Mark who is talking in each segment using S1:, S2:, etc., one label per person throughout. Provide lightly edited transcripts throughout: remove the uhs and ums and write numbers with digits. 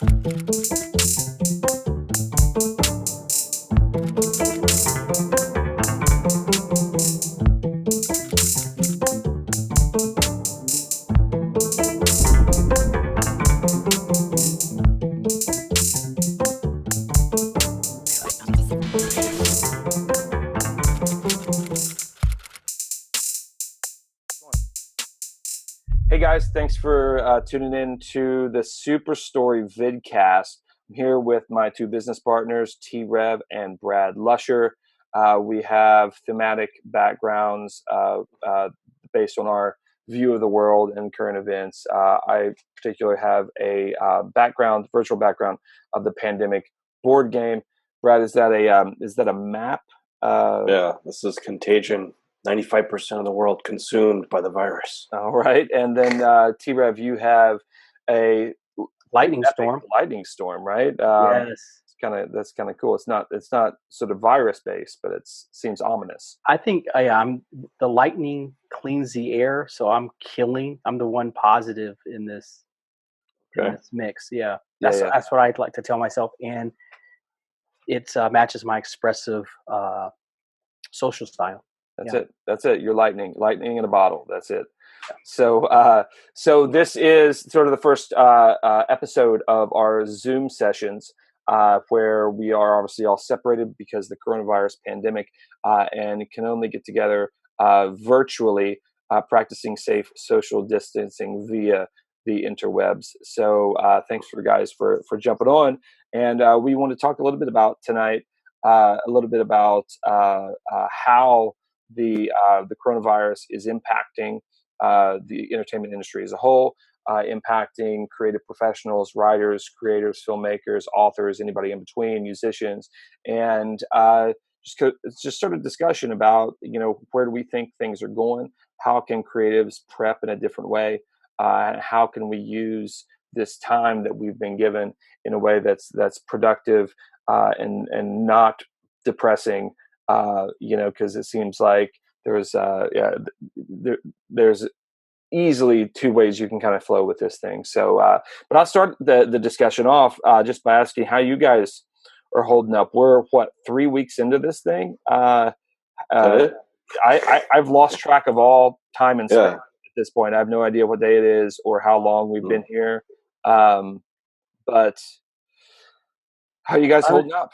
S1: Hey guys, thanks for tuning in to the Super Story Vidcast. I'm here with my two business partners, T-Rev and Brad Lusher. We have thematic backgrounds based on our view of the world and current events. I particularly have a virtual background of the pandemic board game. Brad, is that a map?
S2: Yeah, this is Contagion. 95% of the world consumed by the virus.
S1: All right, and then T-Rev, you have a
S3: lightning storm.
S1: Lightning storm, right?
S3: Yes,
S1: that's kind of cool. It's not sort of virus based, but it seems ominous.
S3: I think I'm the lightning cleans the air, so I'm the one positive in this mix. Yeah, that's what I'd like to tell myself, and it matches my expressive social style.
S1: That's it. You're lightning in a bottle. That's it. So this is sort of the first episode of our Zoom sessions, where we are obviously all separated because of the coronavirus pandemic, and can only get together virtually, practicing safe social distancing via the interwebs. So thanks for guys for jumping on, and we want to talk a little bit about tonight, how the coronavirus is impacting the entertainment industry as a whole, impacting creative professionals, writers, creators, filmmakers, authors, anybody in between, musicians, and just sort of discussion about, where do we think things are going? How can creatives prep in a different way? How can we use this time that we've been given in a way that's productive and not depressing? Because it seems like there's easily two ways you can kind of flow with this thing. So, but I'll start the discussion off just by asking how you guys are holding up. We're 3 weeks into this thing. I've lost track of all time and space at this point. I have no idea what day it is or how long we've been here. But how are you guys holding up?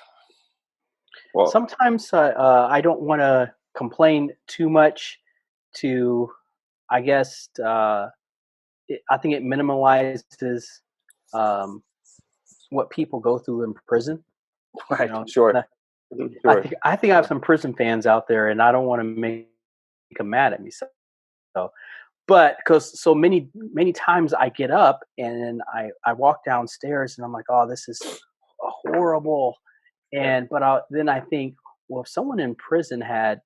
S3: Well, sometimes I don't want to complain too much to, I guess, I think it minimalizes what people go through in prison.
S1: Right, sure.
S3: I think I have some prison fans out there, and I don't want to make them mad at me. But because so many times I get up and I walk downstairs and I'm like, oh, this is horrible. But then I think, well, if someone in prison had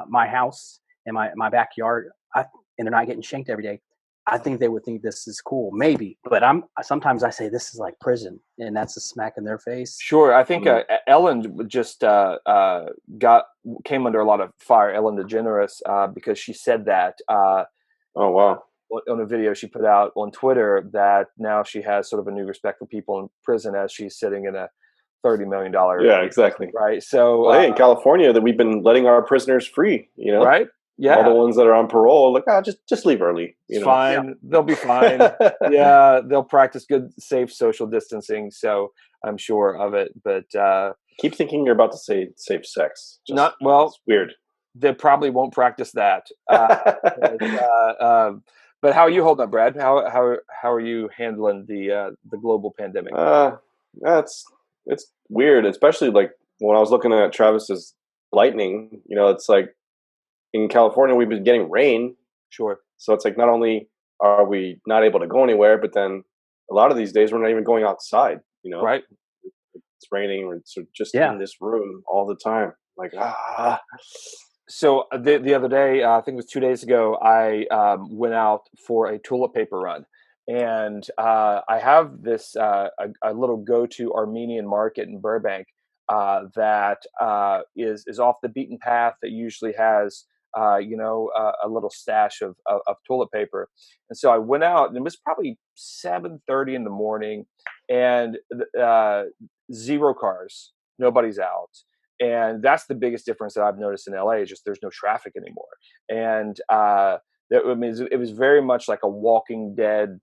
S3: my house and my backyard, and they're not getting shanked every day, I think they would think this is cool, maybe. But sometimes I say this is like prison, and that's a smack in their face.
S1: Sure, I think Ellen just came under a lot of fire. Ellen DeGeneres, because she said that.
S2: Oh wow!
S1: On a video she put out on Twitter, that now she has sort of a new respect for people in prison as she's sitting in a $30 million.
S2: Yeah, exactly.
S1: Right. So,
S2: hey, in California, that we've been letting our prisoners free.
S1: Right. Yeah.
S2: All the ones that are on parole, like, just leave early.
S1: It's fine. Yeah. They'll be fine. Yeah, they'll practice good, safe social distancing. So I'm sure of it. But
S2: keep thinking you're about to say safe sex.
S1: It's
S2: weird.
S1: They probably won't practice that. But how are you holding up, Brad? How are you handling the global pandemic?
S2: It's weird, especially like when I was looking at Travis's lightning. It's like in California we've been getting rain.
S1: Sure.
S2: So it's like not only are we not able to go anywhere, but then a lot of these days we're not even going outside.
S1: Right.
S2: It's raining, or it's just in this room all the time. Like
S1: So the other day, I think it was 2 days ago, I went out for a toilet paper run. And I have this a little go-to Armenian market in Burbank that is off the beaten path, that usually has a little stash of toilet paper. And so I went out, and it was probably 7:30 in the morning, and zero cars, nobody's out. And that's the biggest difference that I've noticed in LA, is just there's no traffic anymore. And it was very much like a Walking Dead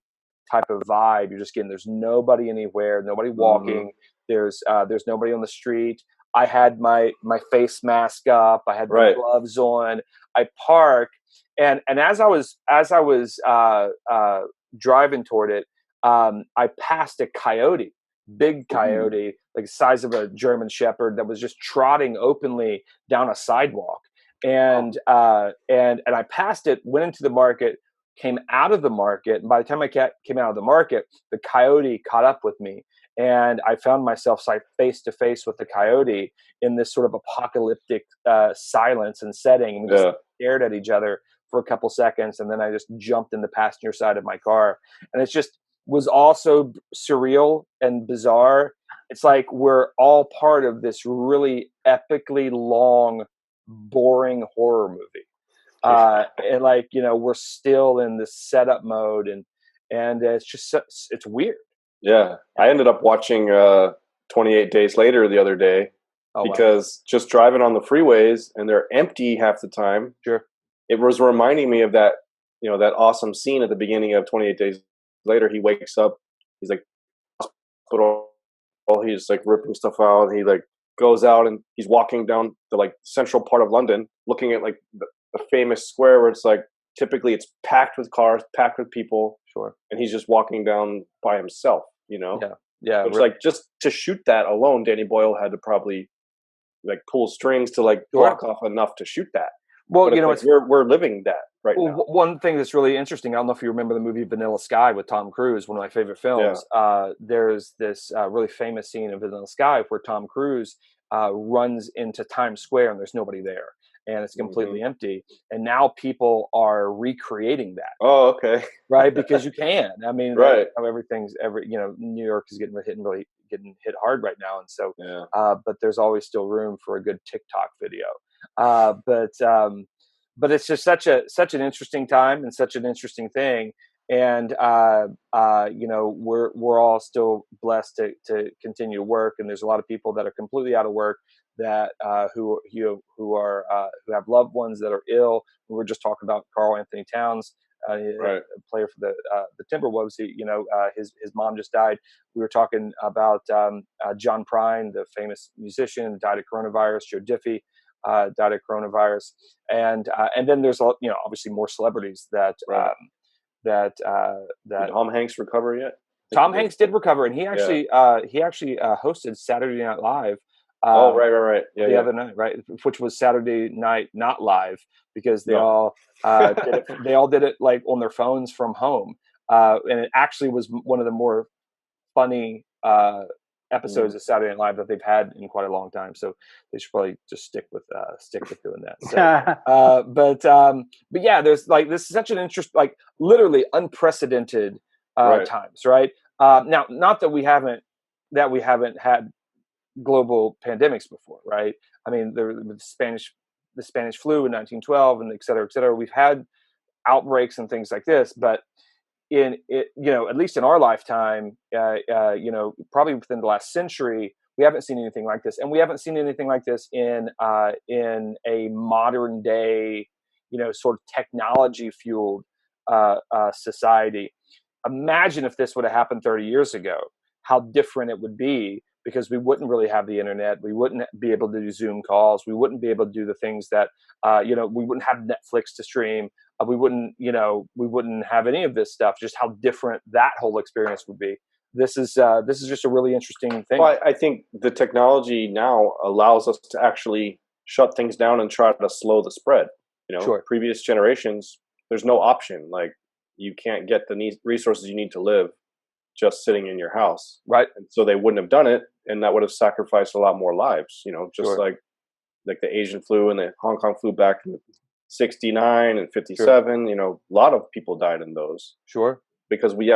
S1: type of vibe. You're just getting, there's nobody anywhere, nobody walking. There's nobody on the street. I had my face mask up. I had my gloves on. I park, and as I was driving toward it, I passed a coyote, big coyote, like the size of a German Shepherd, that was just trotting openly down a sidewalk. And I passed it, went into the market, came out of the market, and by the time I came out of the market, the coyote caught up with me. And I found myself face to face with the coyote in this sort of apocalyptic silence and setting. And we just stared at each other for a couple seconds, and then I just jumped in the passenger side of my car. And it just was also surreal and bizarre. It's like we're all part of this really epically long, boring horror movie. And like, we're still in this setup mode, and it's just, it's weird.
S2: Yeah, I ended up watching 28 Days Later the other day because just driving on the freeways, and they're empty half the time.
S1: Sure.
S2: It was reminding me of that, that awesome scene at the beginning of 28 Days Later. He wakes up, he's like, hospital, he's like ripping stuff out. He like goes out, and he's walking down the like central part of London, looking at like the famous square where it's like, typically it's packed with cars, packed with people.
S1: Sure.
S2: And he's just walking down by himself,
S1: Yeah.
S2: It's like, just to shoot that alone, Danny Boyle had to probably like pull strings to like block off enough to shoot that.
S1: Well,
S2: like, we're living that right now.
S1: One thing that's really interesting, I don't know if you remember the movie Vanilla Sky with Tom Cruise, one of my favorite films. Yeah. There's this really famous scene in Vanilla Sky where Tom Cruise runs into Times Square, and there's nobody there, and it's completely empty. And now people are recreating that.
S2: Oh, okay.
S1: Right, because you can. I mean,
S2: right.
S1: New York is getting hit hard right now, and so. Yeah. But there's always still room for a good TikTok video. But it's just such an interesting time and such an interesting thing. And we're all still blessed to continue to work. And there's a lot of people that are completely out of work, that who have loved ones that are ill. We were just talking about Karl Anthony Towns, a player for the Timberwolves. His mom just died. We were talking about John Prine, the famous musician, died of coronavirus. Joe Diffie died of coronavirus, and then there's obviously more celebrities that. Did
S2: Tom Hanks recover yet?
S1: Tom Hanks did recover, and he actually hosted Saturday Night Live.
S2: Right. Yeah,
S1: the other night, right, which was Saturday Night Not Live, because they all did it like on their phones from home, and it actually was one of the more funny episodes of Saturday Night Live that they've had in quite a long time. So they should probably just stick with doing that. So, but yeah, there's like, this is such an literally unprecedented times, right? Now, not that we haven't had global pandemics before, right? I mean, the Spanish flu in 1912, and et cetera, we've had outbreaks and things like this, but at least in our lifetime, probably within the last century, we haven't seen anything like this, and we haven't seen anything like this in a modern day, sort of technology fueled society. Imagine if this would have happened 30 years ago, how different it would be, because we wouldn't really have the internet. We wouldn't be able to do Zoom calls. We wouldn't be able to do the things that, we wouldn't have Netflix to stream. We wouldn't have any of this stuff. Just how different that whole experience would be. This is just a really interesting thing.
S2: Well, I think the technology now allows us to actually shut things down and try to slow the spread.
S1: Sure.
S2: Previous generations, there's no option. Like, you can't get the resources you need to live just sitting in your house.
S1: Right.
S2: And so they wouldn't have done it, and that would have sacrificed a lot more lives, just
S1: sure.
S2: like the Asian flu and the Hong Kong flu back in 69 and 57, sure. A lot of people died in those.
S1: Sure.
S2: Because we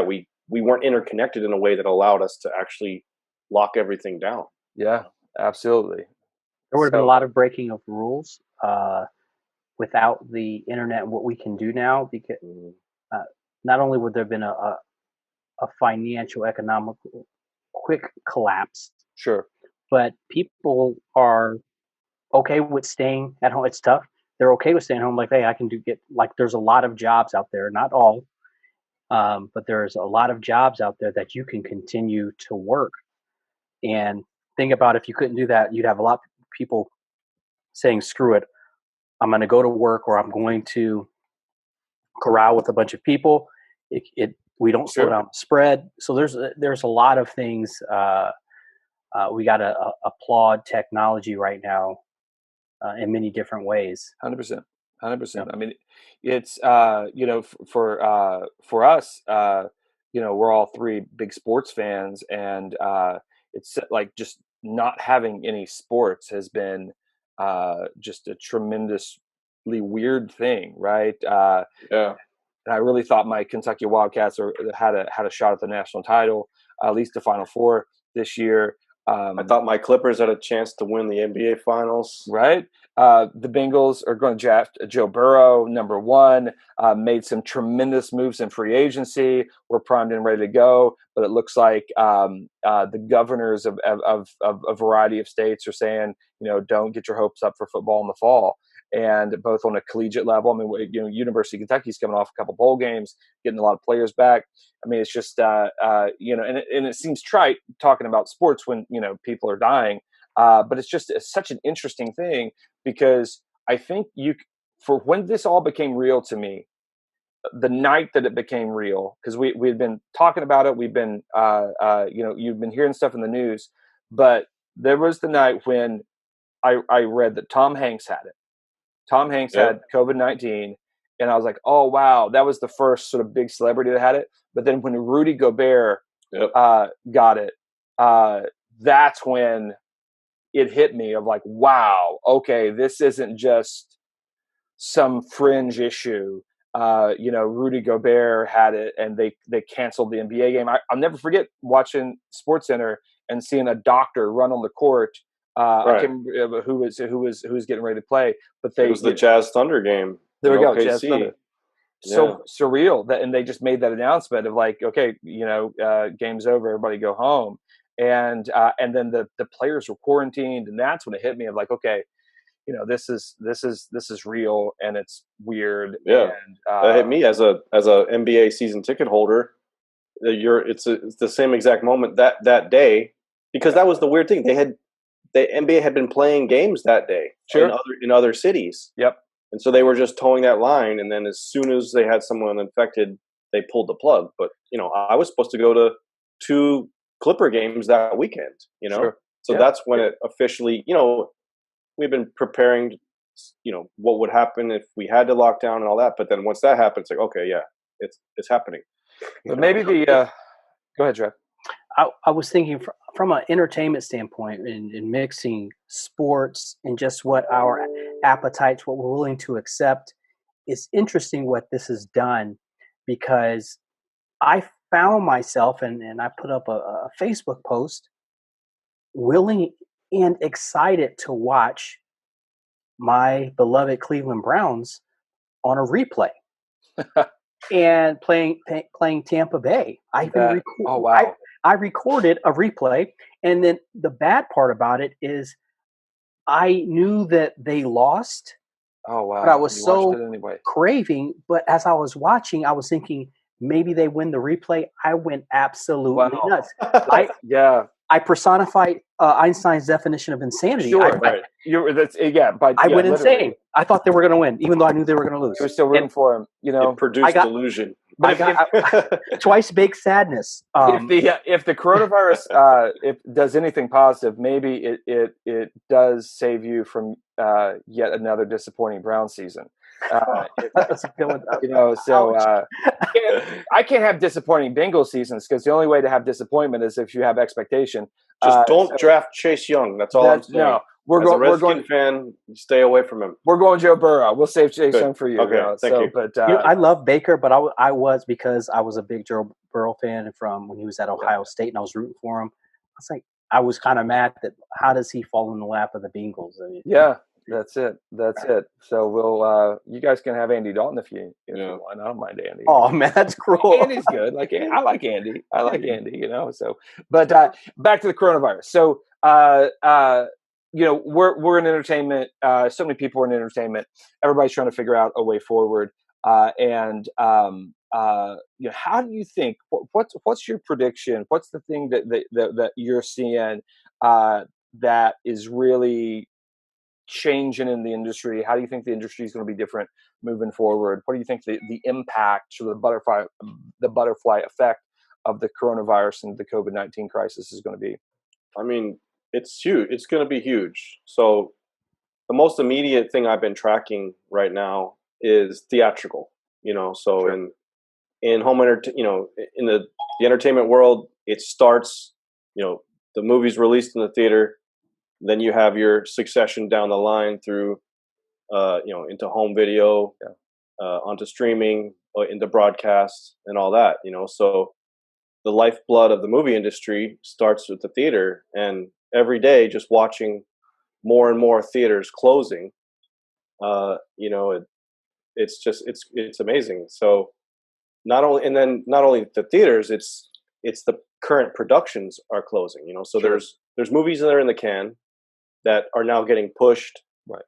S2: weren't interconnected in a way that allowed us to actually lock everything down.
S1: Yeah, absolutely.
S3: There would have been a lot of breaking of rules. without the internet and what we can do now, because not only would there have been a financial, economical, quick collapse,
S1: Sure.
S3: but people are okay with staying at home. It's tough. They're okay with staying home. Like, hey, I can there's a lot of jobs out there, not all, but there's a lot of jobs out there that you can continue to work. And think about, if you couldn't do that, you'd have a lot of people saying, screw it, I'm going to go to work, or I'm going to corral with a bunch of people. We don't slow down the spread. So there's a lot of things. We got to applaud technology right now in many different ways.
S1: 100%. 100%.
S3: Yep.
S1: I mean, it's for us, we're all three big sports fans, and it's like just not having any sports has been just a tremendously weird thing, right?
S2: Yeah.
S1: And I really thought my Kentucky Wildcats had a shot at the national title, at least the Final Four this year.
S2: I thought my Clippers had a chance to win the NBA Finals.
S1: Right. The Bengals are going to draft Joe Burrow, number one. Made some tremendous moves in free agency. We're primed and ready to go. But it looks like the governors of a variety of states are saying, don't get your hopes up for football in the fall. And both on a collegiate level, I mean, University of Kentucky's coming off a couple bowl games, getting a lot of players back. I mean, it's just, and it seems trite talking about sports when, people are dying. But it's such an interesting thing, because I think for when this all became real to me, the night that it became real, because we had been talking about it, we've been, you've been hearing stuff in the news, but there was the night when I read that Tom Hanks had it. Tom Hanks had COVID-19, and I was like, oh, wow, that was the first sort of big celebrity that had it. But then when Rudy Gobert got it, that's when it hit me of like, wow, okay, this isn't just some fringe issue. Rudy Gobert had it, and they canceled the NBA game. I'll never forget watching SportsCenter and seeing a doctor run on the court. I can't remember who was getting ready to play, but it
S2: was the Jazz Thunder game.
S1: There we go, Jazz Thunder. So surreal and they just made that announcement of like, okay, game's over, everybody go home, and then the players were quarantined, and that's when it hit me of like, okay, this is real, and it's weird.
S2: Yeah,
S1: and
S2: that hit me as a NBA season ticket holder. It's the same exact moment that day, because that was the weird thing. The NBA had been playing games that day in other cities.
S1: Yep.
S2: And so they were just towing that line, and then as soon as they had someone infected, they pulled the plug. But I was supposed to go to 2 Clipper games that weekend. So that's when it officially. We've been preparing. What would happen if we had to lock down and all that. But then once that happened, it's like, okay, yeah, it's happening.
S1: But maybe go ahead, Trev.
S3: I was thinking from an entertainment standpoint, in mixing sports and just what our appetites, what we're willing to accept. It's interesting what this has done, because I found myself, and I put up a Facebook post, willing and excited to watch my beloved Cleveland Browns on a replay. And playing Tampa Bay. I recorded a replay, and then the bad part about it is I knew that they lost.
S1: Oh wow!
S3: But I was craving. But as I was watching, I was thinking maybe they win the replay. I went absolutely nuts. I personified Einstein's definition of insanity.
S1: Sure,
S3: I went insane. I thought they were going to win, even though I knew they were going to lose.
S1: You were still rooting for them.
S2: It produced delusion.
S3: But I got twice baked sadness.
S1: If the coronavirus if does anything positive, maybe it does save you from yet another disappointing Brown season.
S3: That's a good one.
S1: I can't have disappointing Bengals seasons, because the only way to have disappointment is if you have expectation.
S2: Just don't draft Chase Young. That's all I'm saying.
S1: No,
S2: we're going fan. Stay away from him.
S1: We're going Joe Burrow. We'll save Chase Young for you.
S2: Okay, thank you.
S1: But
S3: I love Baker, but I was, because I was a big Joe Burrow fan from when he was at Ohio State, and I was rooting for him. I was kind of mad that how does he fall in the lap of the Bengals? I mean,
S1: That's it. That's it. So we'll you guys can have Andy Dalton if you want. I don't mind Andy.
S3: Oh man, that's cruel.
S1: Andy's good. Like I like Andy. I like Andy. So but back to the coronavirus. So we're in entertainment. So many people are in entertainment. Everybody's trying to figure out a way forward. How do you think? What's your prediction? What's the thing that you're seeing that is really changing in the industry? How do you think the industry is going to be different moving forward? What do you think the impact or the butterfly effect of the coronavirus and the COVID-19 crisis is going to be?
S2: I mean, it's huge. It's going to be huge. So the most immediate thing I've been tracking right now is theatrical. So
S1: Sure.
S2: in home in the entertainment world, it starts. The movie's released in the theater. Then you have your succession down the line through, into home video, onto streaming, into broadcast, and all that. So the lifeblood of the movie industry starts with the theater, and every day just watching more and more theaters closing. It's amazing. So not only the theaters, it's the current productions are closing. So
S1: Sure.
S2: there's movies that are in the can that are now getting pushed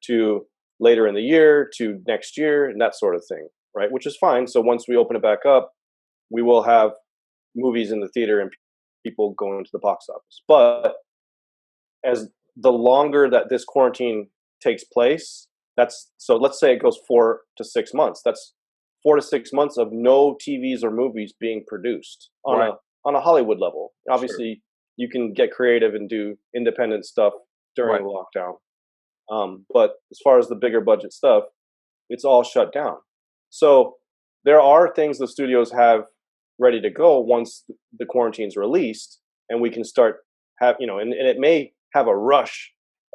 S2: to later in the year, to next year, and that sort of thing, right? Which is fine. So once we open it back up, we will have movies in the theater and people going to the box office. But as the longer that this quarantine takes place, so let's say it goes 4 to 6 months. That's 4 to 6 months of no TVs or movies being produced on a Hollywood level. Obviously, you can get creative and do independent stuff during lockdown. But as far as the bigger budget stuff, it's all shut down. So there are things the studios have ready to go once the quarantine's released, and we can start and it may have a rush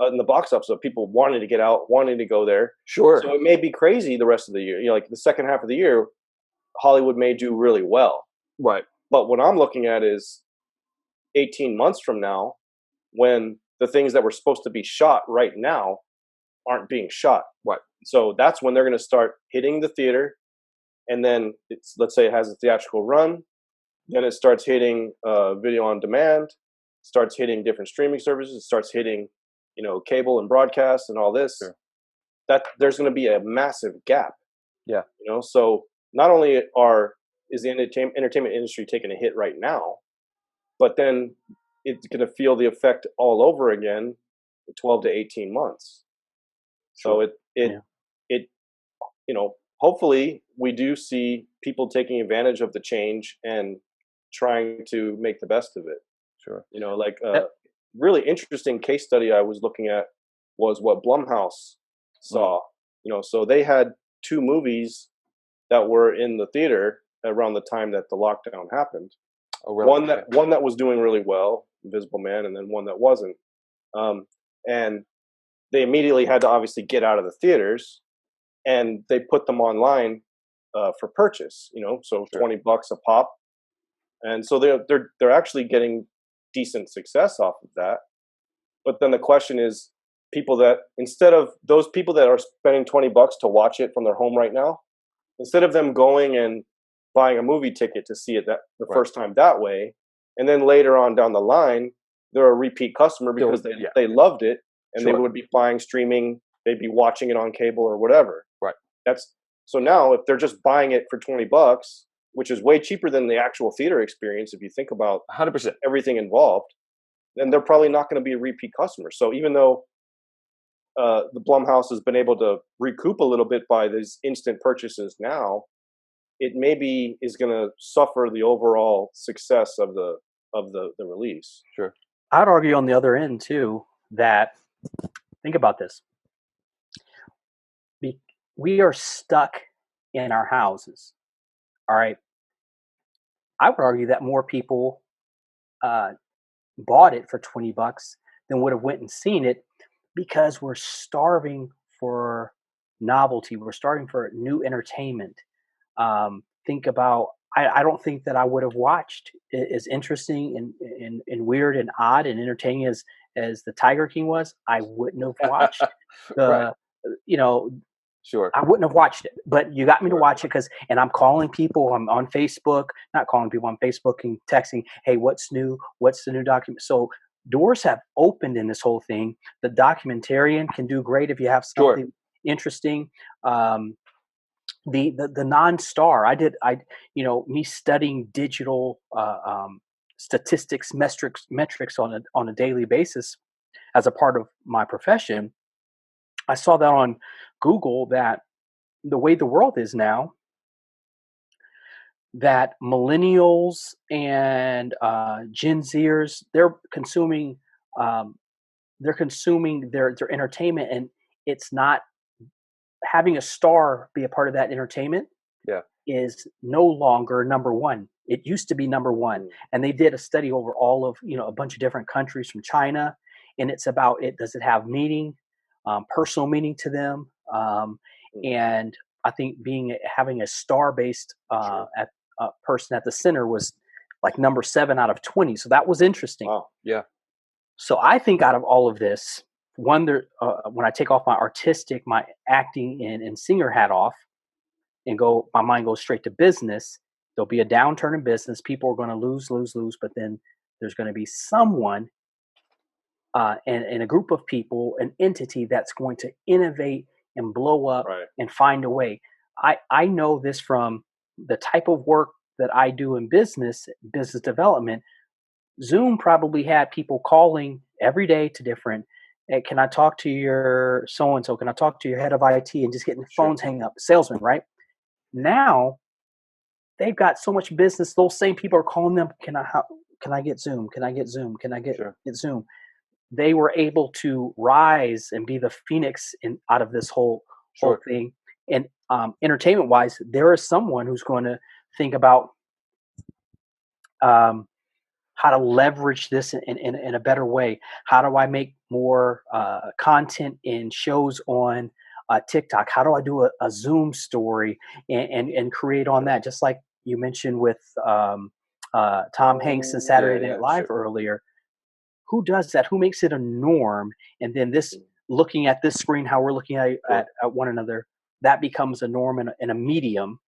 S2: in the box office of people wanting to get out, wanting to go there.
S1: Sure.
S2: So it may be crazy the rest of the year. Like the second half of the year, Hollywood may do really well.
S1: Right.
S2: But what I'm looking at is 18 months from now, when the things that were supposed to be shot right now aren't being shot.
S1: Right.
S2: So that's when they're going to start hitting the theater. And then let's say it has a theatrical run. Then it starts hitting video on demand, starts hitting different streaming services, starts hitting, cable and broadcast and all this.
S1: Sure.
S2: That there's going to be a massive gap.
S1: Yeah.
S2: So not only is the entertainment industry taking a hit right now, but then it's going to feel the effect all over again in 12 to 18 months.
S1: Sure.
S2: So hopefully we do see people taking advantage of the change and trying to make the best of it.
S1: Sure.
S2: Really interesting case study I was looking at was what Blumhouse saw. So they had 2 movies that were in the theater around the time that the lockdown happened.
S1: Oh, really?
S2: One that was doing really well, Invisible Man, and then one that wasn't. And they immediately had to obviously get out of the theaters, and they put them online for purchase. So
S1: Sure.
S2: $20 a pop, and so they're actually getting decent success off of that. But then the question is, instead of those people that are spending $20 to watch it from their home right now, instead of them going and buying a movie ticket to see it the first time that way, and then later on down the line, they're a repeat customer because they loved it, and
S1: Sure.
S2: they would be buying streaming, they'd be watching it on cable or whatever.
S1: Right.
S2: So now if they're just buying it for $20, which is way cheaper than the actual theater experience, if you think about
S1: 100%.
S2: everything involved, then they're probably not going to be a repeat customer. So even though the Blumhouse has been able to recoup a little bit by these instant purchases now, it maybe is going to suffer the overall success of the release.
S1: Sure.
S3: I'd argue on the other end too that, think about this. We are stuck in our houses. All right. I would argue that more people bought it for $20 than would have went and seen it, because we're starving for novelty. We're starving for new entertainment. Think about, I don't think that I would have watched as interesting and weird and odd and entertaining as the Tiger King was, I wouldn't have watched
S1: Right.
S3: the, you know,
S1: Sure.
S3: I wouldn't have watched it. But you got me to
S1: Sure.
S3: watch it and I'm calling people. I'm on Facebook, not calling people on Facebook and texting, hey, what's new? What's the new document? So doors have opened in this whole thing. The documentarian can do great if you have
S1: Sure.
S3: something interesting. Um, the non-star, me studying digital statistics metrics on a daily basis as a part of my profession. I saw that on Google that the way the world is now, that millennials and Gen Zers, um, they're consuming their entertainment, and it's not having a star be a part of that entertainment
S1: Yeah.
S3: is no longer number one. It used to be number one, and they did a study over all of a bunch of different countries from China, and it's about it. Does it have meaning, personal meaning to them? And I think having a star based at person at the center was like number 7 out of 20. So that was interesting.
S2: Wow.
S1: Yeah.
S3: So I think out of all of this, when I take off my artistic, my acting and singer hat off, and my mind goes straight to business. There'll be a downturn in business. People are going to lose, but then there's going to be someone and a group of people, an entity that's going to innovate and blow up
S2: Right.
S3: and find a way. I know this from the type of work that I do in business development. Zoom probably had people calling every day to different, hey, can I talk to your so-and-so? Can I talk to your head of IT? And just getting
S2: Sure.
S3: phones hanging up, salesmen, right? Now they've got so much business. Those same people are calling them. Can I get Zoom? Can I get Zoom? Can I get
S1: Sure.
S3: Zoom? They were able to rise and be the phoenix out of this whole
S1: Sure.
S3: thing. And entertainment wise, there is someone who's going to think about how to leverage this in a better way. How do I make more content in shows on TikTok? How do I do a Zoom story and create on that? Just like you mentioned with Tom Hanks and Saturday
S1: Yeah.
S3: Night Live
S1: Sure.
S3: earlier. Who does that? Who makes it a norm? And then looking at this screen, how we're looking at one another, that becomes a norm and a medium.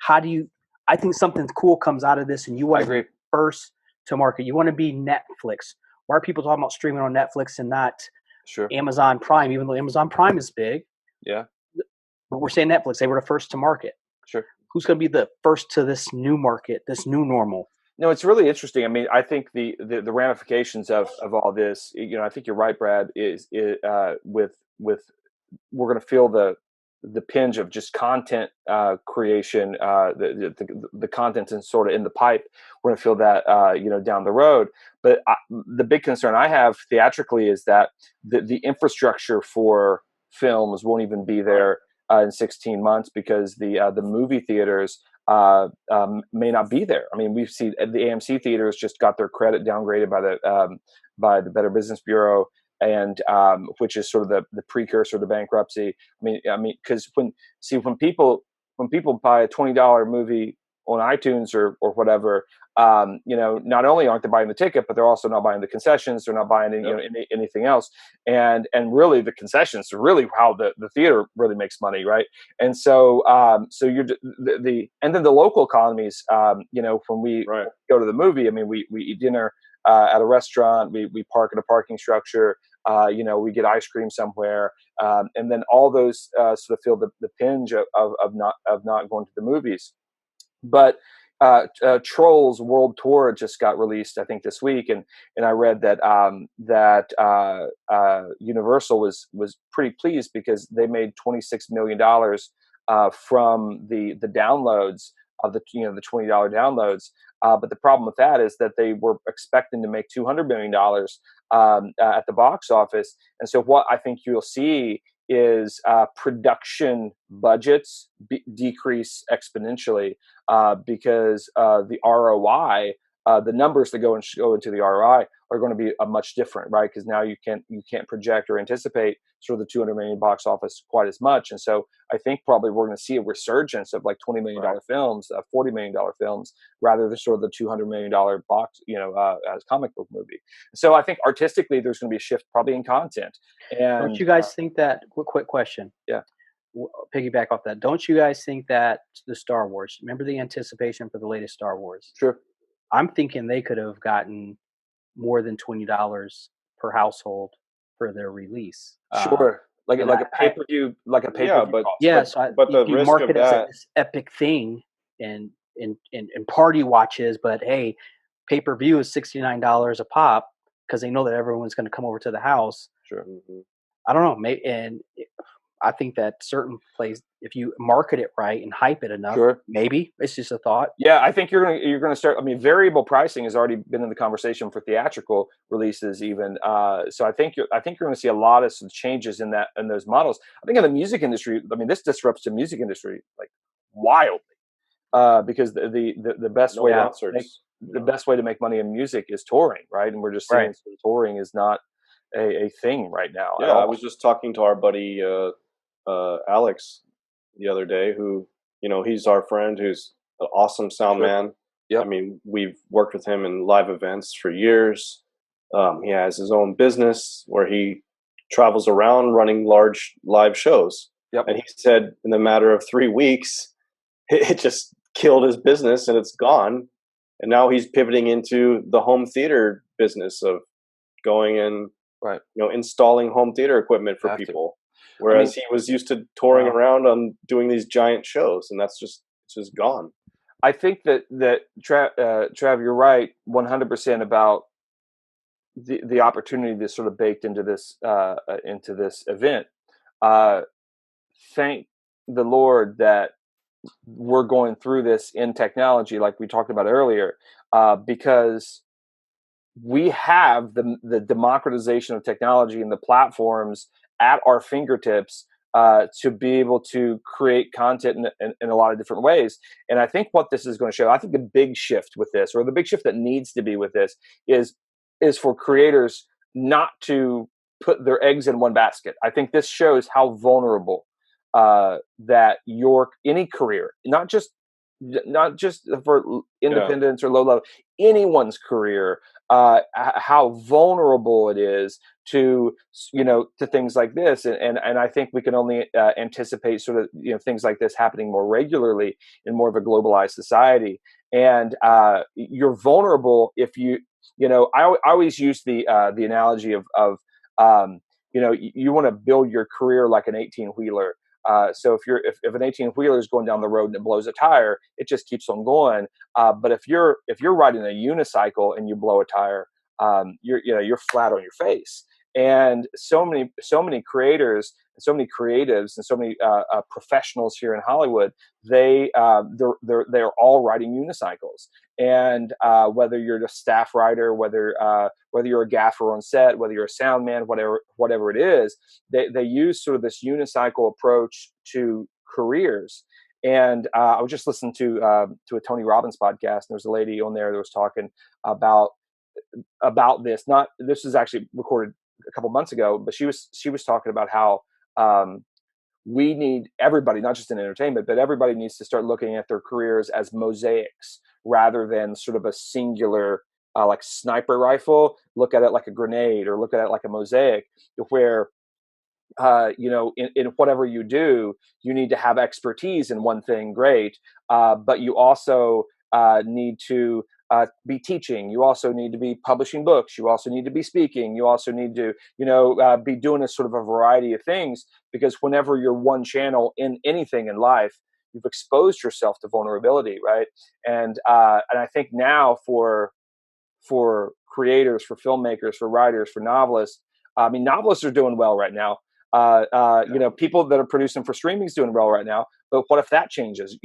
S3: I think something cool comes out of this, and you want
S1: I
S3: to be
S1: agree.
S3: first to market. You want to be Netflix. Why are people talking about streaming on Netflix and not
S1: Sure.
S3: Amazon Prime, even though Amazon Prime is big?
S1: Yeah.
S3: But we're saying Netflix. They were the first to market.
S1: Sure.
S3: Who's going to be the first to this new market, this new normal?
S1: No, it's really interesting. I mean, I think the ramifications of all this, I think you're right, Brad, is with we're going to feel the pinch of just content creation, the content is sort of in the pipe. We're going to feel that, down the road. But the big concern I have theatrically is that the infrastructure for films won't even be there in 16 months because the movie theaters may not be there. I mean, we've seen the AMC theaters just got their credit downgraded by the Better Business Bureau, and which is sort of the precursor to bankruptcy. I mean, because when people buy a $20 movie on iTunes or whatever, not only aren't they buying the ticket, but they're also not buying the concessions. They're not buying anything else. And really, the concessions are really how the theater really makes money, right? And so you're and then the local economies. When we go to the movie, I mean, we eat dinner at a restaurant. We park in a parking structure. We get ice cream somewhere, and then all those sort of feel the pinch of not going to the movies. But Trolls World Tour just got released, I think, this week, and I read that Universal was pretty pleased because they made $26 million from the downloads of the $20 downloads. But the problem with that is that they were expecting to make $200 million at the box office, and so what I think you'll see is production budgets decrease exponentially because the ROI the numbers that go into the ROI are going to be much different, right? Because now you can't project or anticipate sort of the 200 million box office quite as much, and so I think probably we're going to see a resurgence of like $20 million films, $40 million films, rather than sort of the $200 million box, as comic book movie. So I think artistically, there's going to be a shift probably in content.
S3: Don't
S1: And
S3: you guys think that? Quick question.
S1: yeah,
S3: Piggyback off that. Don't you guys think that the Star Wars? Remember the anticipation for the latest Star Wars?
S1: sure,
S3: I'm thinking they could have gotten more than $20 per household for their release.
S1: sure, like
S3: And
S1: like a pay per view,
S2: Yeah, but
S1: cost.
S3: yeah,
S2: but
S3: so
S2: but the
S3: you
S2: risk
S3: market
S2: of
S3: it as
S2: that,
S3: this epic thing and party watches, but hey, pay per view is $69 a pop because they know that everyone's going to come over to the house.
S1: Sure.
S3: I don't know, maybe, I think that certain plays, if you market it right and hype it enough,
S1: Sure.
S3: maybe it's just a thought.
S1: Yeah, I think you're gonna start. I mean, variable pricing has already been in the conversation for theatrical releases, even. So I think you're going to see a lot of some changes in those models. I think in the music industry, I mean, this disrupts the music industry like wildly, because the best
S2: no
S1: way to make
S2: concerts.
S1: the best way to make money in music is touring, right? And we're just seeing
S3: Right.
S1: touring is not a thing right now at
S2: Yeah, I
S1: all.
S2: was just talking to our buddy Alex the other day, who, he's our friend, who's an awesome sound
S1: Sure.
S2: man.
S1: Yep.
S2: I mean, we've worked with him in live events for years. He has his own business where he travels around running large live shows.
S1: Yep.
S2: And he said in the matter of 3 weeks, it just killed his business and it's gone. And now he's pivoting into the home theater business of going and
S1: Right.
S2: installing home theater equipment for
S1: Have to.
S2: people. Whereas he was used to touring around on doing these giant shows, and it's just gone.
S1: I think that Trav, you're right, 100% about the opportunity that's sort of baked into this event. Thank the Lord that we're going through this in technology, like we talked about earlier, because we have the democratization of technology and the platforms at our fingertips, to be able to create content in a lot of different ways. And I think what this is going to show, I think the big shift with this, or the big shift that needs to be with this, is for creators not to put their eggs in one basket. I think this shows how vulnerable that any career, not just for independence or low level, anyone's career, how vulnerable it is to to things like this, and I think we can only anticipate sort of things like this happening more regularly in more of a globalized society. And you're vulnerable if I always use the analogy of you want to build your career like an 18-wheeler. So if an 18-wheeler is going down the road and it blows a tire, it just keeps on going. But if you're riding a unicycle and you blow a tire, you're flat on your face. And so many creators, so many creatives, and so many professionals here in Hollywood, they're all riding unicycles. And whether you're a staff writer, whether you're a gaffer on set, whether you're a sound man, whatever it is, they use sort of this unicycle approach to careers. And I was just listening to a Tony Robbins podcast, and there was a lady on there that was talking about this. This was actually recorded a couple months ago, but she was talking about how we need everybody, not just in entertainment, but everybody needs to start looking at their careers as mosaics rather than sort of a singular, like sniper rifle. Look at it like a grenade, or look at it like a mosaic, where in whatever you do, you need to have expertise in one thing, great, but you also need to be teaching. You also need to be publishing books. You also need to be speaking. You also need to, be doing a sort of a variety of things, because whenever you're one channel in anything in life, you've exposed yourself to vulnerability, right? And I think now for creators, for filmmakers, for writers, for novelists, I mean, novelists are doing well right now. People that are producing for streaming is doing well right now. But what if that changes?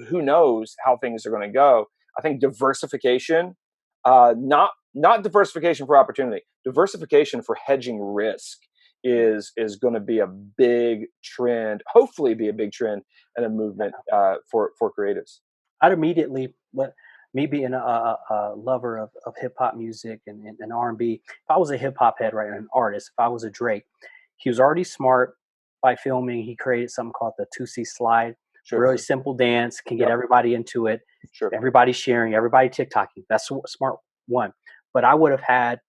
S1: Who knows how things are going to go? I think diversification, not diversification for opportunity, diversification for hedging risk is going to be a big trend. Hopefully, be a big trend and a movement for creatives.
S3: I'd immediately me being a lover of hip hop music and R&B, if I was a hip hop head, right, an artist, if I was a Drake, he was already smart by filming. He created something called the 2C slide,
S1: Sure.
S3: really simple dance, can get
S1: Yep.
S3: everybody into it.
S1: Sure.
S3: Everybody sharing, everybody TikToking. That's smart one. But I would have had,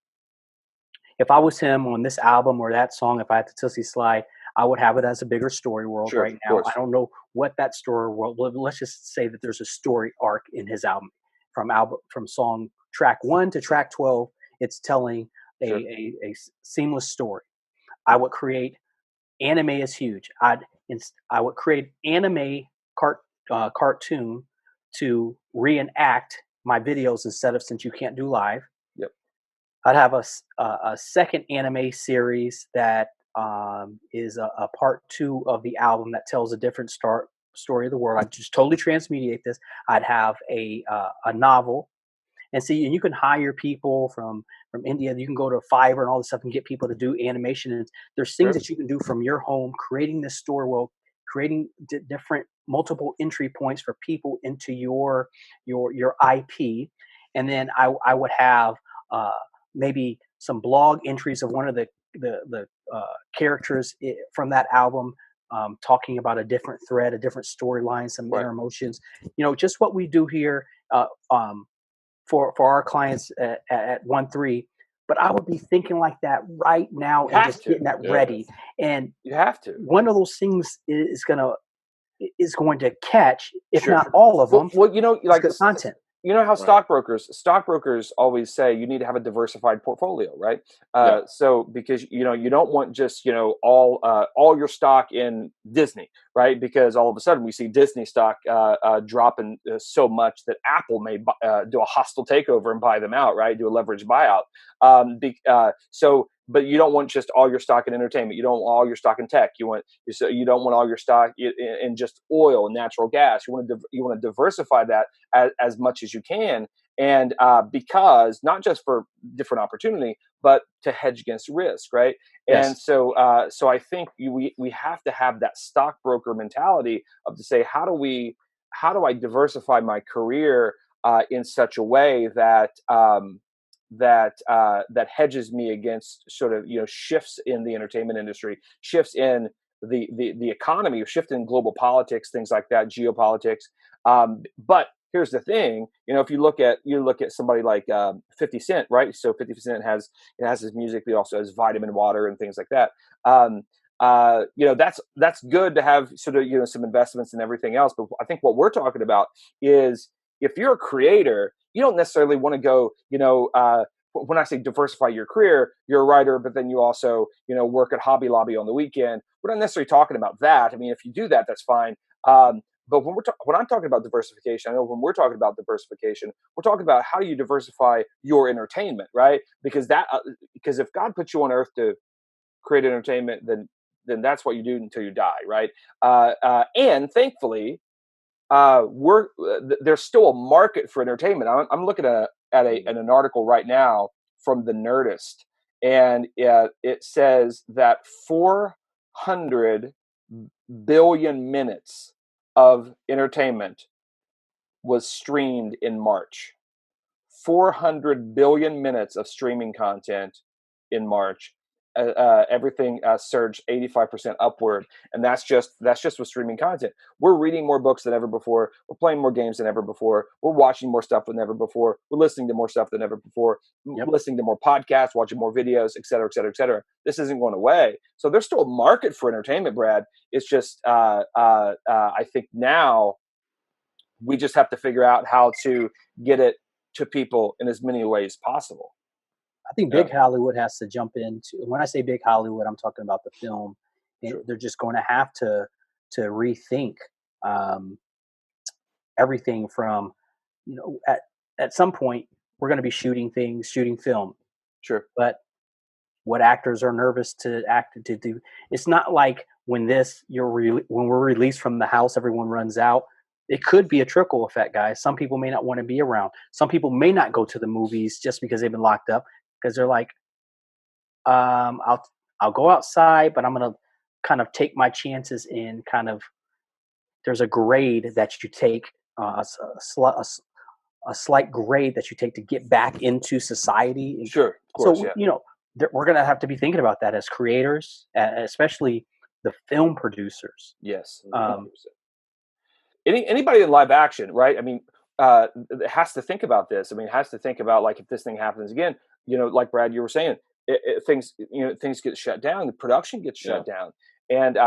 S3: if I was him on this album or that song, if I had the 2C slide, I would have it as a bigger story world
S1: Sure,
S3: right
S1: of
S3: now.
S1: course.
S3: I don't know what that story world. Let's just say that there's a story arc in his album, from song track 1 to track 12. It's telling
S1: Sure.
S3: a seamless story. I would create anime is huge. I would create anime cartoon to reenact my videos instead of, since you can't do live.
S1: Yep.
S3: I'd have a second anime series that is a part 2 of the album that tells a different story of the world. I'd just totally transmediate this. I'd have a novel, and you can hire people from India. You can go to Fiverr and all this stuff and get people to do animation. And there's things
S1: Sure.
S3: that you can do from your home, creating this story world, creating different multiple entry points for people into your IP. And then I would have maybe some blog entries of one of the characters from that album, talking about a different thread, a different storyline, some
S1: Right.
S3: inner emotions. Just what we do here. For our clients at 1-3, but I would be thinking like that right now and just getting that ready. And
S1: You have to.
S3: one of those things is going to catch, if
S1: Sure.
S3: not all of them.
S1: Well, like
S3: good content.
S1: You know how stockbrokers always say you need to have a diversified portfolio, right? So because you don't want just all your stock in Disney, right? Because all of a sudden we see Disney stock dropping so much that Apple may do a hostile takeover and buy them out, right? Do a leverage buyout. But you don't want just all your stock in entertainment. You don't want all your stock in tech. You don't want all your stock in just oil and natural gas. You want to diversify that as much as you can, and because not just for different opportunity, but to hedge against risk, right?
S3: Yes.
S1: And so I think we have to have that stockbroker mentality of to say, how do I diversify my career in such a way that that hedges me against sort of shifts in the entertainment industry, shifts in the economy, shift in global politics, things like that, geopolitics. But here's the thing, if you look at somebody like 50 Cent, right? So 50 Cent has his music, but he also has Vitamin Water and things like that. That's good to have sort of some investments and everything else. But I think what we're talking about is, if you're a creator, you don't necessarily want to go, when I say diversify your career, you're a writer, but then you also, work at Hobby Lobby on the weekend. We're not necessarily talking about that. I mean, if you do that, that's fine. But when I'm talking about diversification, I know when we're talking about diversification, we're talking about how do you diversify your entertainment, right? Because if God put you on earth to create entertainment, then that's what you do until you die, right? And thankfully, there's still a market for entertainment. I'm looking at an article right now from the Nerdist, and it says that 400 billion minutes of entertainment was streamed in March. 400 billion minutes of streaming content in March. Everything surged 85% upward, and that's just with streaming content. We're reading more books than ever before. We're playing more games than ever before. We're watching more stuff than ever before. We're listening to more stuff than ever before.
S3: Yep.
S1: Listening to more podcasts, watching more videos, et cetera, et cetera, et cetera. This isn't going away. So there's still a market for entertainment, Brad. It's just I think now we just have to figure out how to get it to people in as many ways possible.
S3: I think big Hollywood has to jump into. When I say big Hollywood, I'm talking about the film.
S1: Sure.
S3: They're just going to have to rethink everything from, at some point we're going to be shooting film.
S1: Sure.
S3: But what actors are nervous to do. It's not like when when we're released from the house, everyone runs out. It could be a trickle effect, guys. Some people may not want to be around. Some people may not go to the movies just because they've been locked up, because they're like, I'll go outside, but I'm going to kind of take my chances in kind of, there's a grade that you take, a slight grade that you take to get back into society.
S1: Sure, of course,
S3: So,
S1: yeah.
S3: we're going to have to be thinking about that as creators, especially the film producers.
S1: Yes.
S3: Um,
S1: Anybody in live action, right? I mean, has to think about this. I mean, has to think about, like, if this thing happens again, like Brad, you were saying, things get shut down, the production gets shut down, and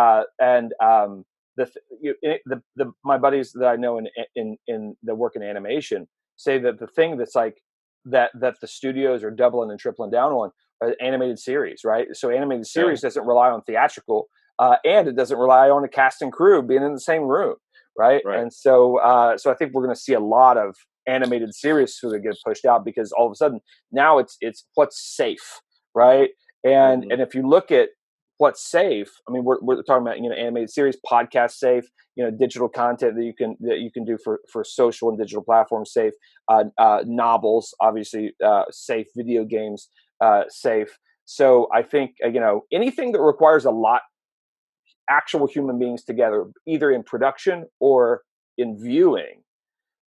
S1: my buddies that I know in the work in animation say that the thing that's like that the studios are doubling and tripling down on are animated series, right? So animated series doesn't rely on theatrical, and it doesn't rely on a cast and crew being in the same room. Right. And so I think we're going to see a lot of animated series sort of get pushed out, because all of a sudden now it's what's safe. Right. And if you look at what's safe, I mean, we're talking about, animated series, podcast safe, digital content that you can do for social and digital platforms safe, novels, obviously, safe, video games, safe. So I think, anything that requires a lot, actual human beings together, either in production or in viewing,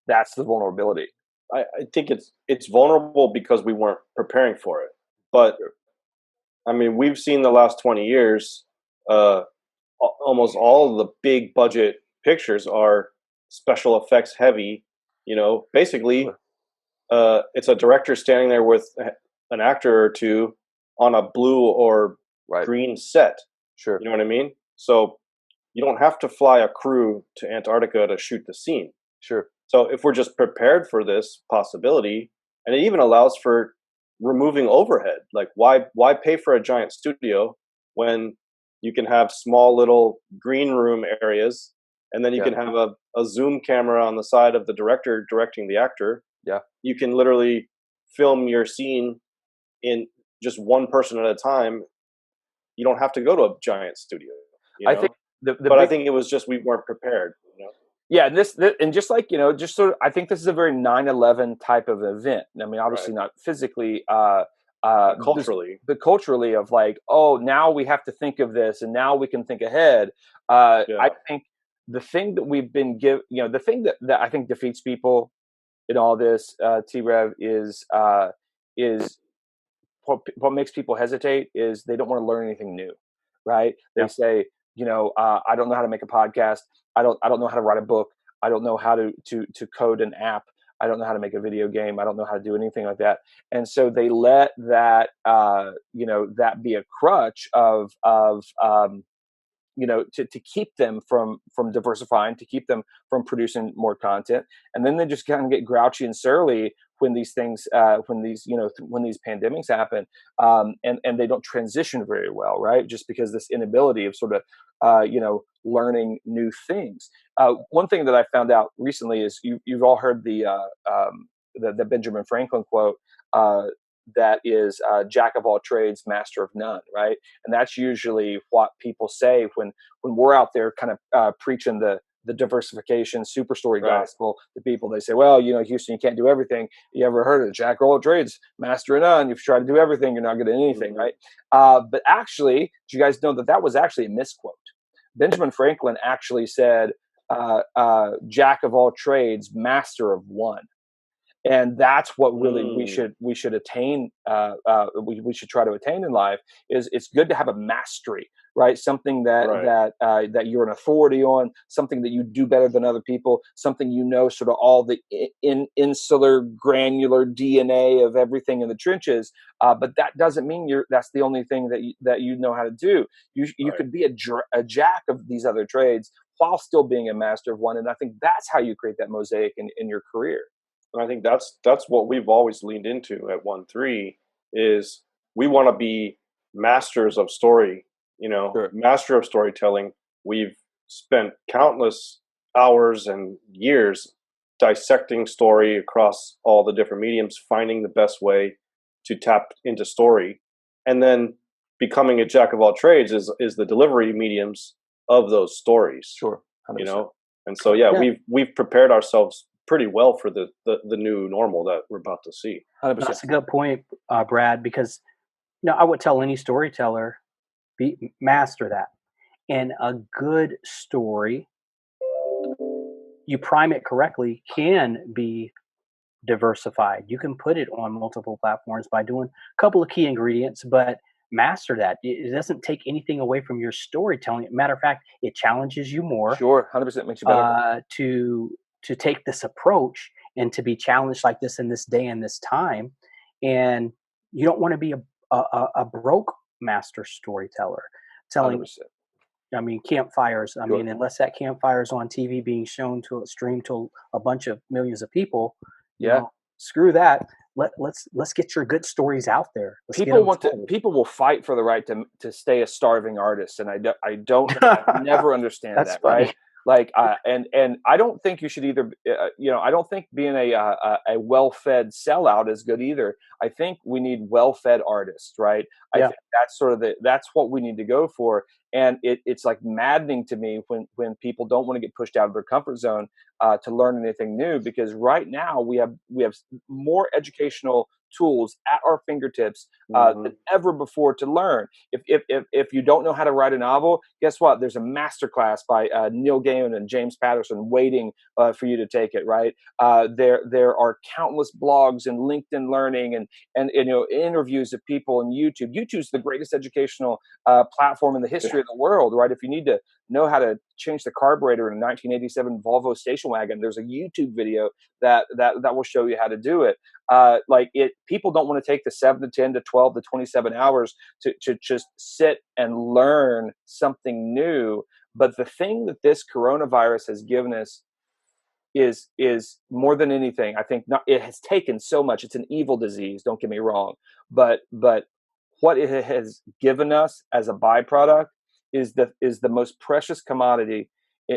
S1: that's the vulnerability.
S2: I think it's vulnerable because we weren't preparing for it. But I mean, we've seen the last 20 years, almost all of the big budget pictures are special effects heavy. Basically, it's a director standing there with an actor or two on a blue or green set.
S1: Sure.
S2: You know what I mean? So you don't have to fly a crew to Antarctica to shoot the scene.
S1: Sure.
S2: So if we're just prepared for this possibility, and it even allows for removing overhead, like why pay for a giant studio when you can have small little green room areas, and then you can have a zoom camera on the side of the director directing the actor.
S1: Yeah. You
S2: can literally film your scene in just one person at a time. You don't have to go to a giant studio.
S1: I think
S2: I think it was just we weren't prepared.
S1: Yeah, and this and just like, just sort of, I think this is a very 9/11 type of event. I mean, obviously not physically,
S2: culturally,
S1: but culturally, of like, oh, now we have to think of this, and now we can think ahead. I think the thing that we've been the thing that I think defeats people in all this, T-Rev, is what makes people hesitate is they don't want to learn anything new, right? They say, I don't know how to make a podcast. I don't know how to write a book. I don't know how to code an app. I don't know how to make a video game. I don't know how to do anything like that. And so they let that, that be a crutch to keep them from diversifying, to keep them from producing more content. And then they just kind of get grouchy and surly when these things, when these pandemics happen, and they don't transition very well, right? Just because this inability of sort of, learning new things. One thing that I found out recently is you've all heard the Benjamin Franklin quote, that is, jack of all trades, master of none, right? And that's usually what people say when we're out there kind of preaching the diversification super story gospel to people. They say, well, Houston, you can't do everything. You ever heard of the jack of all trades, master of none? If you try to do everything, you're not good at anything, right? But actually, do you guys know that was actually a misquote? Benjamin Franklin actually said, jack of all trades, master of one. And that's what really we should attain. We should try to attain in life. Is it's good to have a mastery, right? Something that you're an authority on, something that you do better than other people, something sort of all the insular, granular DNA of everything in the trenches. But that doesn't mean that's the only thing that you know how to do. You could be a jack of these other trades while still being a master of one. And I think that's how you create that mosaic in your career.
S2: And I think that's what we've always leaned into at 1-3 is we want to be masters of story, master of storytelling. We've spent countless hours and years dissecting story across all the different mediums, finding the best way to tap into story, and then becoming a jack of all trades is the delivery mediums of those stories.
S1: Sure. 100%.
S2: And so we've prepared ourselves pretty well for the new normal that we're about to see.
S1: 100%.
S3: That's a good point, Brad, because I would tell any storyteller, master that. And a good story, you prime it correctly, can be diversified. You can put it on multiple platforms by doing a couple of key ingredients, but master that. It doesn't take anything away from your storytelling. Matter of fact, it challenges you more
S1: Sure, 100% makes you better.
S3: to take this approach and to be challenged like this in this day and this time. And you don't want to be a broke master storyteller telling,
S1: 100%.
S3: I mean, campfires. I
S1: Sure.
S3: mean, unless that campfire is on TV being shown to a stream to a bunch of millions of people,
S1: Yeah.
S3: screw that. Let's get your good stories out there. Let's get them told.
S1: People will fight for the right to stay a starving artist, and I don't I never understand
S3: That's
S1: that,
S3: funny.
S1: right? Like, and I don't think you should either. I don't think being a well-fed sellout is good either. I think we need well-fed artists, right? I
S3: Yeah.
S1: think that's sort of that's what we need to go for. And it's like maddening to me when people don't want to get pushed out of their comfort zone to learn anything new, because right now we have more educational tools at our fingertips than ever before to learn. If you don't know how to write a novel, guess what? There's a masterclass by Neil Gaiman and James Patterson waiting for you to take it. Right? There are countless blogs and LinkedIn Learning and interviews of people on YouTube. YouTube's the greatest educational platform in the history of the world. Right? If you need to know how to change the carburetor in a 1987 Volvo station wagon, there's a YouTube video that will show you how to do it. People don't want to take the 7 to 10 to 12 to 27 hours to just sit and learn something new. But the thing that this coronavirus has given us is more than anything. I think it has taken so much. It's an evil disease. Don't get me wrong, but what it has given us as a byproduct is the most precious commodity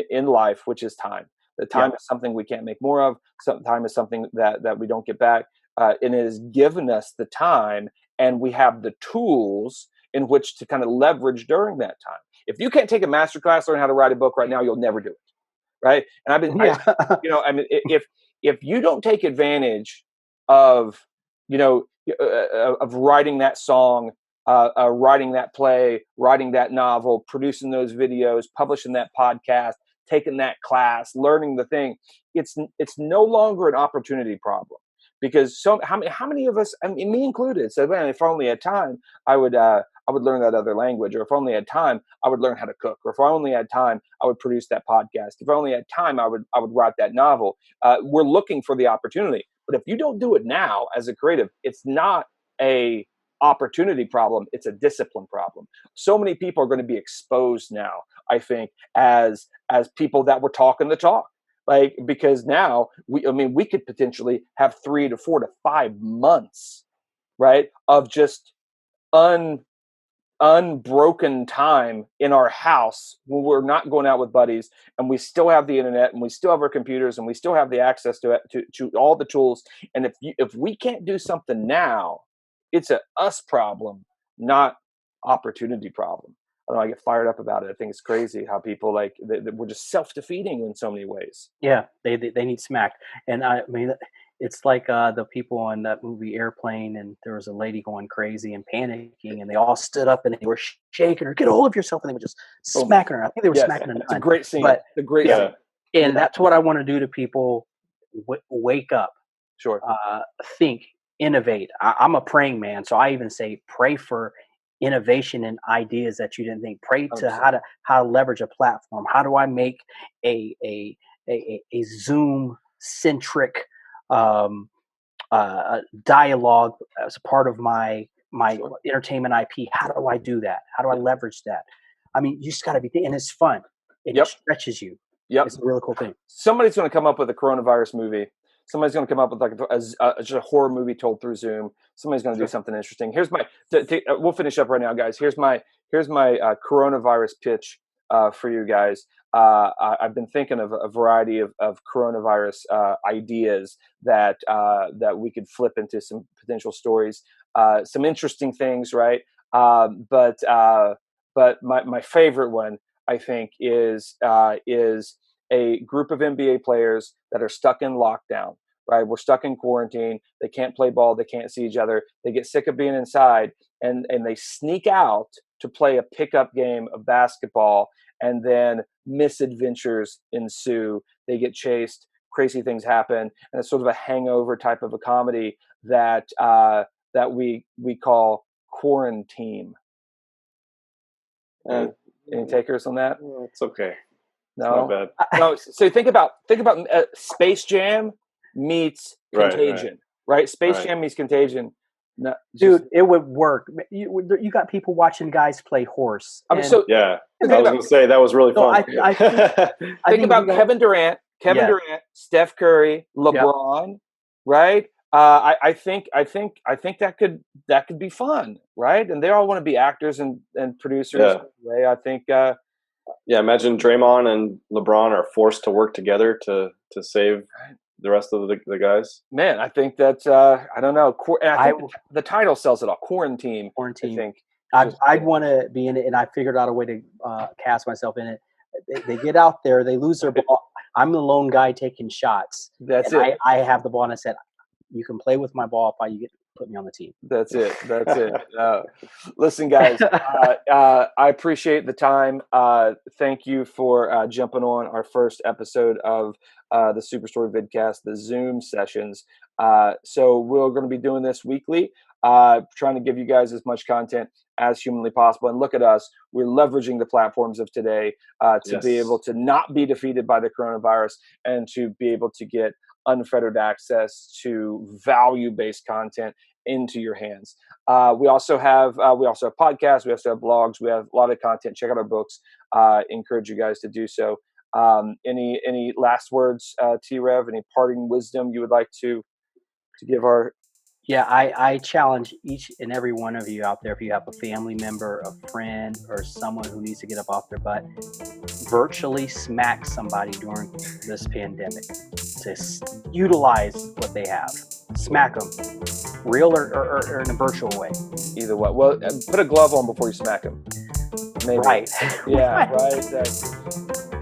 S1: in life, which is time. The time is something we can't make more of. Time is something that we don't get back. And it has given us the time, and we have the tools in which to kind of leverage during that time. If you can't take a masterclass, learn how to write a book right now, you'll never do it. Right? And if you don't take advantage of, of writing that song, writing that play, writing that novel, producing those videos, publishing that podcast, taking that class, learning the thing, it's no longer an opportunity problem. Because how many of us, I mean, me included, said, man, if I only had time, I would learn that other language, or if I only had time, I would learn how to cook, or if I only had time, I would produce that podcast. If I only had time, I would write that novel. We're looking for the opportunity, but if you don't do it now as a creative, it's not a opportunity problem, it's a discipline problem. So many people are going to be exposed now, I think, as people that were talking the talk. Like, because now we could potentially have 3 to 4 to 5 months, right, of just unbroken time in our house when we're not going out with buddies, and we still have the internet, and we still have our computers, and we still have the access to all the tools. And if we can't do something now, it's a us problem, not opportunity problem. I don't know, I get fired up about it. I think it's crazy how people we're just self-defeating in so many ways.
S3: Yeah, they need smacked. And I mean, it's like the people on that movie Airplane, and there was a lady going crazy and panicking, and they all stood up and they were shaking her, "Get a hold of yourself!" And they were just smacking her. I think they were smacking her.
S1: It's a great scene.
S3: But
S1: it's a great
S3: yeah,
S1: scene.
S3: and that's what I want to do to people. Wake up,
S1: Sure.
S3: think, innovate. I'm a praying man, so I even say pray for innovation and ideas that you didn't think. Pray to
S1: 100%.
S3: how to leverage a platform. How do I make a Zoom centric dialogue as a part of my
S1: Sure.
S3: entertainment IP? How do I do that? How do I leverage that? I mean, you just got to be, and it's fun. It stretches you.
S1: Yep.
S3: It's a really cool thing.
S1: Somebody's going to come up with a coronavirus movie. Somebody's going to come up with just a horror movie told through Zoom. Somebody's going to do something interesting. Here's my. We'll finish up right now, guys. Here's my coronavirus pitch for you guys. I've been thinking of a variety of coronavirus ideas that we could flip into some potential stories, some interesting things, right? But my favorite one, I think, is a group of NBA players that are stuck in lockdown, right? We're stuck in quarantine. They can't play ball. They can't see each other. They get sick of being inside, and they sneak out to play a pickup game of basketball, and then misadventures ensue. They get chased. crazy things happen, and it's sort of a hangover type of a comedy that that we call quarantine. Any takers on that?
S2: It's okay.
S1: No,
S2: it's not bad.
S1: no. So think about Space Jam meets Contagion, right? Space Jam meets Contagion. No,
S3: dude, it would work. You got people watching guys play horse.
S1: I mean, so
S2: yeah, I was going to say that was really fun.
S1: Think about Kevin Durant, Steph Curry, LeBron, right? I think that could be fun, right? And they all want to be actors and producers. Right? I think.
S2: Imagine Draymond and LeBron are forced to work together to save the rest of the guys.
S1: Man, I think that's I don't know. I think the title sells it all. Quarantine. I think
S3: I'd want to be in it, and I figured out a way to cast myself in it. They get out there, they lose their ball. I'm the lone guy taking shots.
S1: That's it.
S3: I have the ball, and I said, "You can play with my ball if you put me on the team."
S1: That's it. Listen, guys, I appreciate the time. Thank you for jumping on our first episode of the Superstory Vidcast, the Zoom sessions. So we're going to be doing this weekly, trying to give you guys as much content as humanly possible. And look at us. We're leveraging the platforms of today to be able to not be defeated by the coronavirus and to be able to get unfettered access to value-based content into your hands. We also have podcasts. We also have blogs. We have a lot of content. Check out our books. Encourage you guys to do so. Any last words, T-Rev? Any parting wisdom you would like to give our?
S3: Yeah, I challenge each and every one of you out there, if you have a family member, a friend, or someone who needs to get up off their butt, virtually smack somebody during this pandemic. To utilize what they have. Smack them. Real or in a virtual way.
S1: Either way. Well, put a glove on before you smack them. Maybe.
S3: Right.
S1: Yeah, right.